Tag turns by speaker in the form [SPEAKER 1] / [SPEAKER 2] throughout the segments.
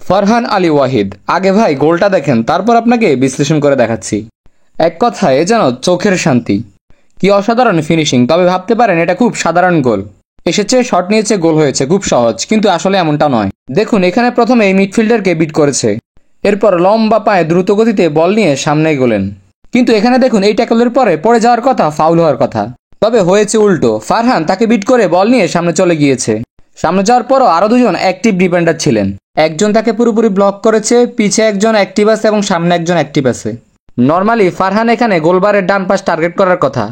[SPEAKER 1] ফারহান আলী ওয়াহিদ। আগে ভাই গোলটা দেখেন, তারপর আপনাকে বিশ্লেষণ করে দেখাচ্ছি। এক কথায় যেন চোখের শান্তি। কি অসাধারণ ফিনিশিং। তবে ভাবতে পারেন এটা খুব সাধারণ গোল, এসেছে শট নিয়েছে গোল হয়েছে, খুব সহজ, কিন্তু আসলে এমনটা নয়। দেখুন এখানে প্রথমে এই মিডফিল্ডারকে বিট করেছে, এরপর লম্বা পায়ে দ্রুত গতিতে বল নিয়ে সামনে গেলেন। কিন্তু এখানে দেখুন এই ট্যাকলের পরে পড়ে যাওয়ার কথা, ফাউল হওয়ার কথা, তবে হয়েছে উল্টো। ফারহান তাকে বিট করে বল নিয়ে সামনে চলে গিয়েছে। সামনে যাওয়ার পরও আরো দুজন অ্যাক্টিভ ডিফেন্ডার ছিলেন, একজন তাকে পুরোপুরি ব্লক করেছে, পিছে একজন অ্যাক্টিভ আছে এবং সামনে একজন অ্যাক্টিভ আছে। নর্মালি ফারহান এখানে গোলবারের ডান পাশ টার্গেট করার কথা,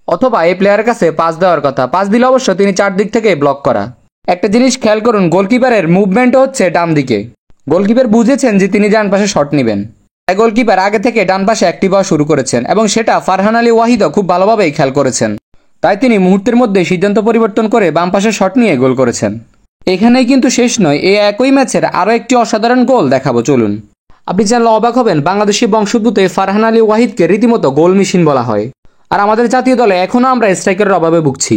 [SPEAKER 1] অথবা এই প্লেয়ারের কাছে পাস দেওয়ার কথা। পাস দিলে অবশ্য তিনি চারদিক থেকে ব্লক করা। একটা জিনিস খেয়াল করুন, গোলকিপারের মুভমেন্টও হচ্ছে ডান দিকে। গোলকিপার বুঝেছেন যে তিনি ডান পাশে শট নেবেন, তাই গোলকিপার আগে থেকে ডান পাশে অ্যাক্টিভ হওয়া শুরু করেছেন এবং সেটা ফারহান আলী ওয়াহিদও খুব ভালোভাবেই খেয়াল করেছেন। তাই তিনি মুহূর্তের মধ্যে সিদ্ধান্ত পরিবর্তন করে বাম পাশে শট নিয়ে গোল করেছেন। এখানেই কিন্তু শেষ নয়, এই একই ম্যাচের আরও একটি অসাধারণ গোল দেখাবো, চলুন। আপনি জানলে অবাক হবেন, বাংলাদেশি বংশোদ্ভূত ফারহান আলী ওয়াহিদকে রীতিমতো গোল মেশিন বলা হয়। আর আমাদের জাতীয় দলে এখনও আমরা স্ট্রাইকারের অভাবে ভুগছি।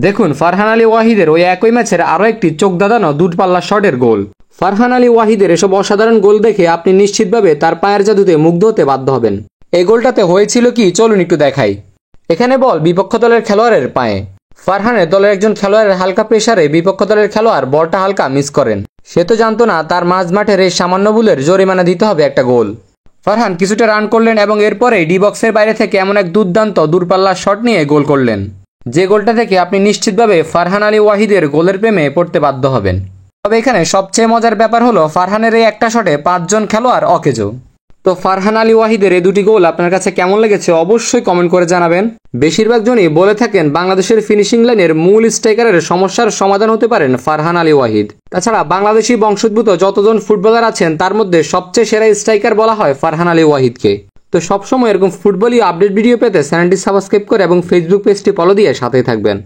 [SPEAKER 1] দেখুন ফারহান আলী ওয়াহিদের ওই একই ম্যাচের আরও একটি চোখ দাদানো দূরপাল্লা শটের গোল। ফারহান আলী ওয়াহিদের এসব অসাধারণ গোল দেখে আপনি নিশ্চিতভাবে তার পায়ের জাদুতে মুগ্ধ হতে বাধ্য হবেন। এই গোলটাতে হয়েছিল কি, চলুন একটু দেখাই। এখানে বল বিপক্ষ দলের খেলোয়াড়ের পায়ে। ফারহানের দলের একজন খেলোয়াড়ের হালকা প্রেসারে বিপক্ষ দলের খেলোয়াড় বলটা হালকা মিস করেন। সে তো জানতো না তার মাঝ মাঠের এই সামান্য ভুলের জরিমানা দিতে হবে একটা গোল। ফারহান কিছুটা রান করলেন এবং এরপরে ডি বক্সের বাইরে থেকে এমন এক দুর্দান্ত দূরপাল্লার শট নিয়ে গোল করলেন, যে গোলটা থেকে আপনি নিশ্চিতভাবে ফারহান আলী ওয়াহিদের গোলের প্রেমে পড়তে বাধ্য হবেন। তবে এখানে সবচেয়ে মজার ব্যাপার হলো ফারহানের এই একটা শটে 5 জন খেলোয়াড় অকেজো। তো ফারহান আলী ওয়াহিদের এই দুটি গোল আপনার কাছে কেমন লেগেছে অবশ্যই কমেন্ট করে জানাবেন। বেশিরভাগ জনই বলে থাকেন বাংলাদেশের ফিনিশিং লাইনের মূল স্ট্রাইকারের সমস্যার সমাধান হতে পারেন ফারহান আলী ওয়াহিদ। তাছাড়া বাংলাদেশি বংশোদ্ভূত যতজন ফুটবলার আছেন তার মধ্যে সবচেয়ে সেরা স্ট্রাইকার বলা হয় ফারহান আলী ওয়াহিদকে। তো সবসময় এরকম ফুটবলীয় আপডেট ভিডিও পেতে চ্যানেলটি সাবস্ক্রাইব করে এবং ফেসবুক পেজটি ফলো দিয়ে সাথেই থাকবেন।